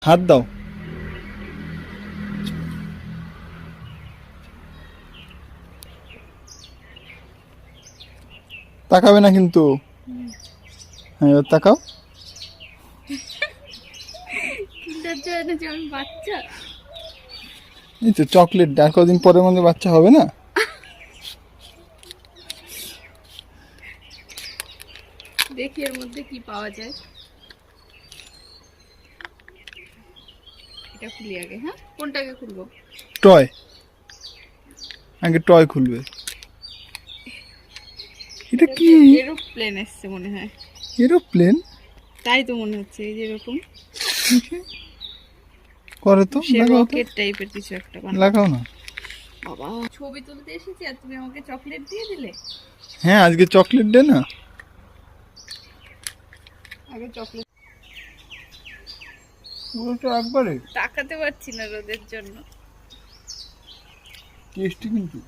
হাত দাও। তাকাবে না কিন্তু। হ্যাঁ এবার তাকাও। বাচ্চা এই তো চকলেট, আর কদিন পরের মধ্যে বাচ্চা হবে না? দেখি এর মধ্যে কি পাওয়া যায়। এটা খুলি আগে। হ্যাঁ, কোনটাকে খুলবো? টয়, আগে টয় খুলবে। এটা কি? এরোপ্লেন এসছে মনে হয়। এরোপ্লেন? তাই তো মনে হচ্ছে, এই যে এরকম করে তো, সে লাগাও তো, রকেট টাইপের কিছু একটা বানানো। লাগাও না। বাবা, ছবি তুলতে এসেছি আর তুমি আমাকে চকলেট দিয়ে দিলে। হ্যাঁ আজকে চকলেট ডে না? আগে চকলেট ওটা একবারে তাকাতে পারছি না রোদের জন্য। টেস্টি কিন্তু।